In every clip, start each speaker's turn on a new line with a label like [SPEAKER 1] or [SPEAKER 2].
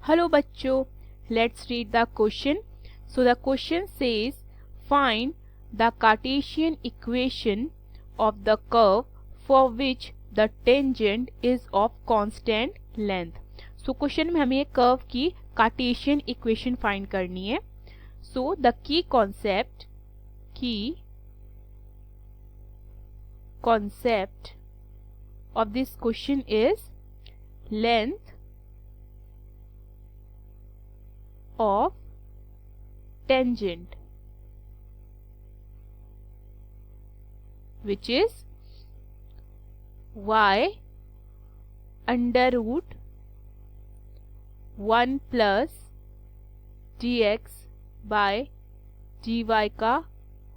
[SPEAKER 1] Hello bachcho, let's read the question. So the question says find the Cartesian equation of the curve for which the tangent is of constant length. So question में हमें curve की Cartesian equation find करनी है. So the key concept of this question is length of tangent, which is y under root 1 plus dx by dy का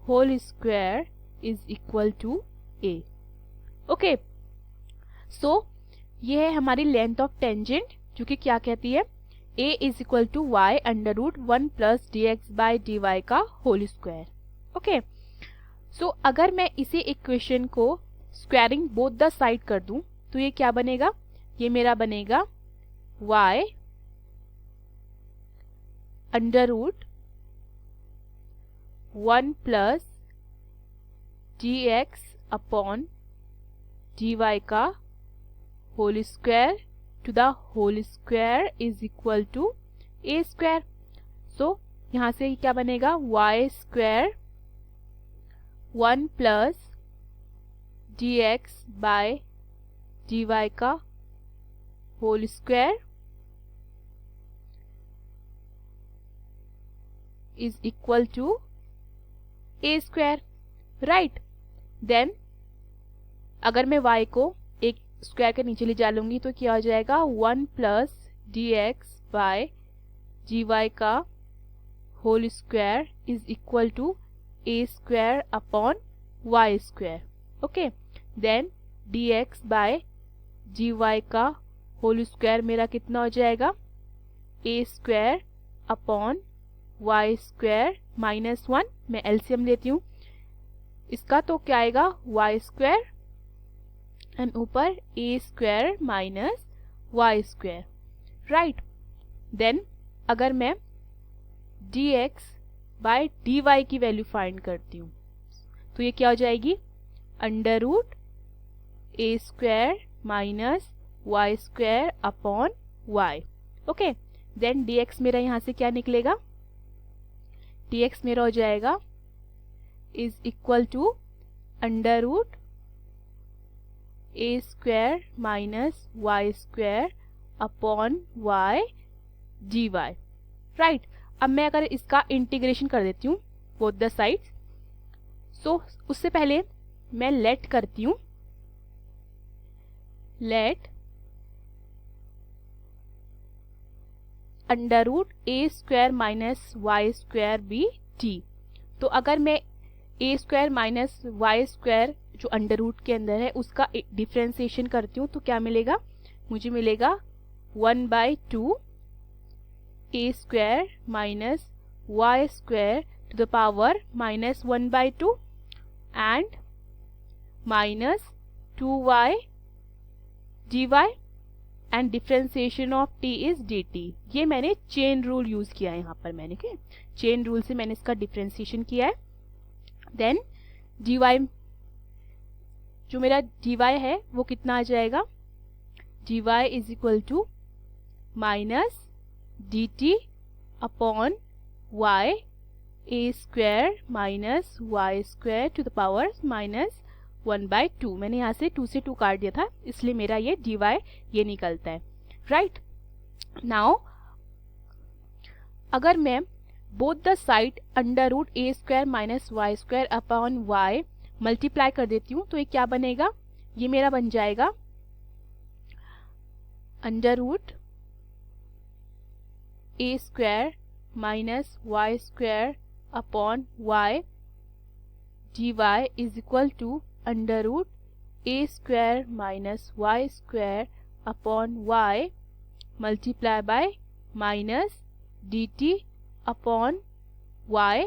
[SPEAKER 1] whole square is equal to a. Okay, so ये है हमारी length of tangent जो कि क्या कहती है a is equal to Y under root 1 plus D X by D Y का होल स्क्वायर. ओके, सो अगर मैं इसी इक्वेशन को स्क्वायरिंग बोथ द साइड कर दूं तो ये क्या बनेगा, ये मेरा बनेगा y under root 1 plus D X upon D Y का whole square to the whole square is equal to A square. So यहां से क्या बनेगा y square 1 plus D X by D Y का whole square is equal to A square. Right, then अगर मैं y को एक स्क्वायर के नीचे ले जा लूंगी तो क्या हो जाएगा 1 plus D X by D Y का whole square is equal to A square upon Y square. Okay, then D X by D Y का होल स्क्वायर मेरा कितना हो जाएगा A square upon Y square minus 1. मैं LCM लेती हूँ इसका तो क्या आएगा वाई स्क्वायर एंड ऊपर A square minus Y square. Right, then अगर मैं D X by D Y की वैल्यू फाइंड करती हूँ तो ये क्या हो जाएगी under root A square minus Y square upon Y. Okay, then D X मेरा यहाँ से क्या निकलेगा, डी एक्स मेरा हो जाएगा is equal to under root A square minus Y square upon Y D Y. Right, अब मैं अगर इसका इंटीग्रेशन कर देती हूँ बोथ द साइड्स, सो उससे पहले मैं लेट करती हूँ, let under root A square minus Y square be T. तो अगर मैं A square minus Y square जो अंडर रूट के अंदर है उसका डिफ्रेंसिएशन करती हूँ तो क्या मिलेगा, मुझे मिलेगा 1 by 2 A square minus Y square to the power minus 1 by 2 and minus 2y dy and differentiation of t is dt. ये मैंने चेन रूल यूज किया है यहाँ पर, मैंने क्या चेन रूल से मैंने इसका डिफ्रेंसिएशन किया है. देन dy जो मेरा dy है वो कितना आ जाएगा, dy is equal to minus dt upon y A square minus Y square to the power minus 1 by 2. मैंने यहाँ से 2 से 2 काट दिया था इसलिए मेरा ये dy ये निकलता है. राइट, नाउ अगर मैं both the side under root A square minus Y square upon Y multiply कर देती हूँ तो ये क्या बनेगा, ये मेरा बन जाएगा under root A square minus Y square upon Y D Y is equal to under root A square minus Y square upon Y multiply by minus D T upon Y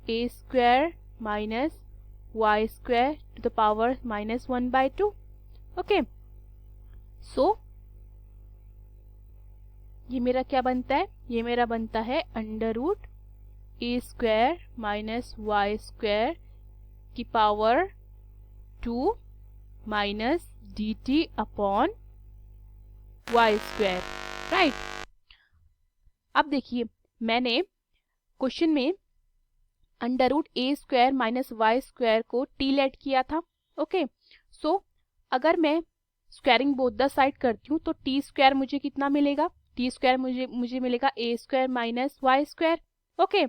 [SPEAKER 1] A square minus Y square to the power minus 1 by 2. Okay, so ये मेरा क्या बनता है, ये मेरा बनता है under root A square minus Y square की power 2 minus D T upon Y square, right. अब देखिए मैंने क्वेश्चन में under root A square minus Y square को टी लेट किया था, ओके। सो अगर मैं स्क्वायरिंग बोथ द साइड करती हूँ तो टी स्क्वायर मुझे कितना मिलेगा, टी स्क्वायर मुझे मिलेगा A square minus Y square, okay.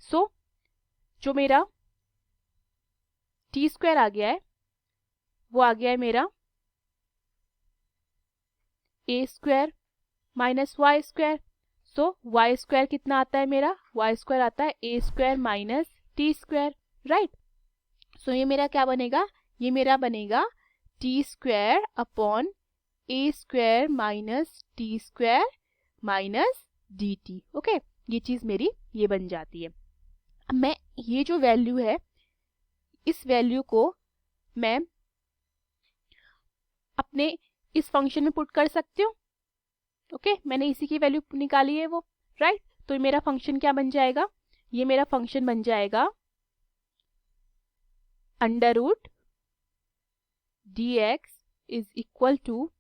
[SPEAKER 1] So जो मेरा टी स्क्वायर आ गया है वो आ गया है मेरा A square minus Y square. So Y square कितना आता है मेरा, वाई स्क्वायर आता है A square minus T square, right. So ये मेरा क्या बनेगा, ये मेरा बनेगा T square upon A square minus T square minus D T, okay. ये चीज मेरी ये बन जाती है। अब मैं ये जो वैल्यू है इस वैल्यू को मैं अपने इस फंक्शन में पुट कर सकती हूँ, ओके। मैंने इसी की वैल्यू निकाली है वो, राइट। तो मेरा फंक्शन क्या बन जाएगा, ये मेरा फंक्शन बन जाएगा under root D X is equal to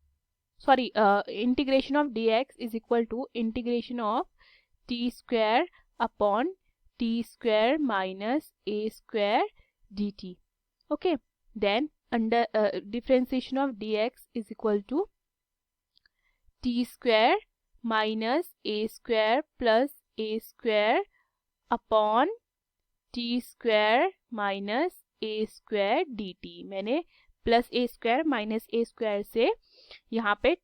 [SPEAKER 1] integration of D X is equal to integration of T square upon T square minus A square D T, okay. Then under differentiation of dx is equal to t square minus a square plus a square upon t square minus a square dt। मैंने plus A square minus A square से यहाँ पे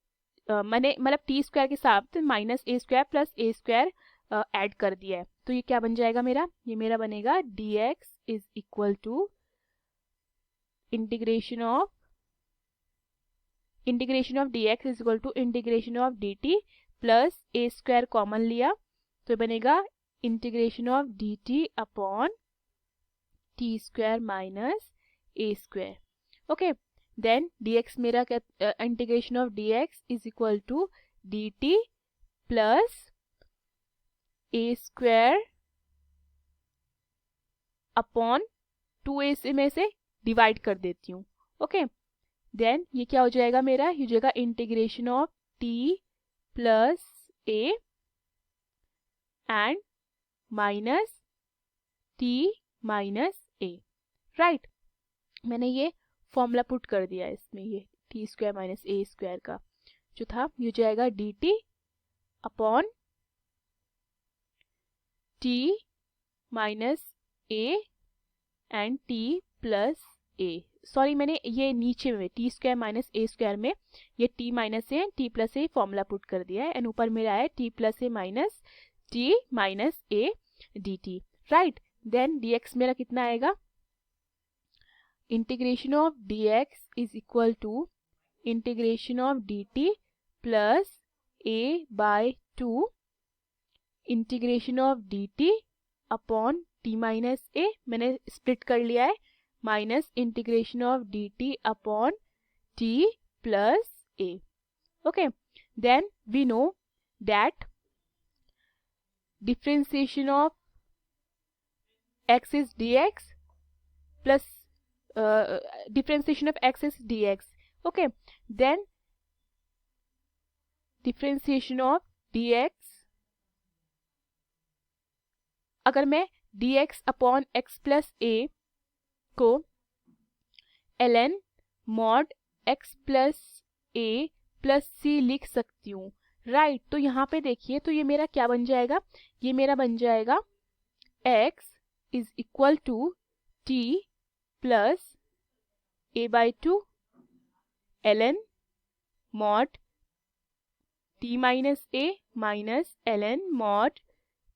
[SPEAKER 1] मैंने मतलब T square के साथ minus A square plus A square add कर दिया है। तो ये क्या बन जाएगा मेरा, ये मेरा बनेगा dx is equal to integration of dx is equal to integration of dt plus A square common लिया तो बनेगा integration of dt upon T square minus A square, okay. Then dx मेरा क्या, integration of dx is equal to dt plus A square upon 2a में से divide कर देती हूँ, ओके। देन ये क्या हो जाएगा मेरा, ये हो जाएगा integration of t plus a and minus t minus a, right. मैंने ये फॉर्मूला पुट कर दिया इसमें, ये T square minus A square का जो था ये हो जाएगा dt upon t minus a and t plus a, sorry मैंने ये नीचे में T square minus A square में ये t minus A T plus a formula put कर दिया है एंड ऊपर मेरा है t plus A minus t minus A D T, right. Then dx मेरा कितना आएगा, integration of dx is equal to integration of dt plus a by 2 integration of dt upon t minus a, मैंने split कर लिया है, minus integration of dt upon t plus a, okay. Then we know that differentiation of x is dx plus differentiation of x is dx, okay। then differentiation of dx, अगर मैं dx upon x plus a को ln mod x plus a plus c लिख सकती हूँ, right. तो यहाँ पे देखिए तो ये मेरा क्या बन जाएगा, ये मेरा बन जाएगा x is equal to t plus a by 2 ln mod t minus a minus ln mod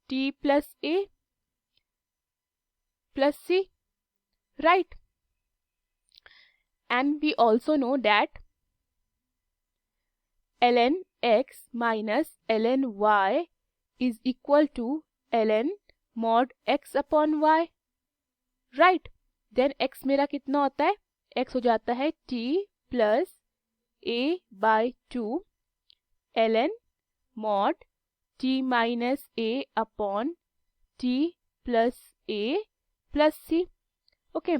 [SPEAKER 1] t plus a plus c, right। And we also know that ln x minus ln y is equal to ln mod x upon y, right। then x मेरा कितना होता है, x हो जाता है t plus a by 2 ln mod t minus a upon t plus a plus c। Okay,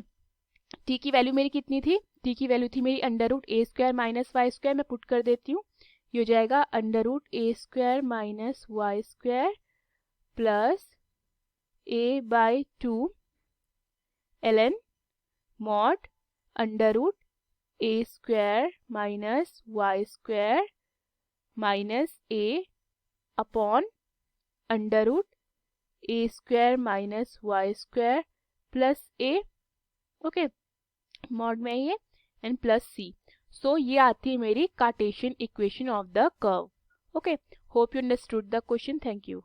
[SPEAKER 1] t की value मेरी कितनी थी? t की वैल्यू थी मेरी under root A square minus Y square. मैं पुट कर देती हूँ, ये हो जाएगा under root A square minus Y square plus a by 2 ln mod under root A square minus Y square minus a upon under root A square minus Y square plus a। Okay, mod में ये and plus c। सो ये आती है मेरी Cartesian equation of the curve. Okay, hope you understood the question. Thank you.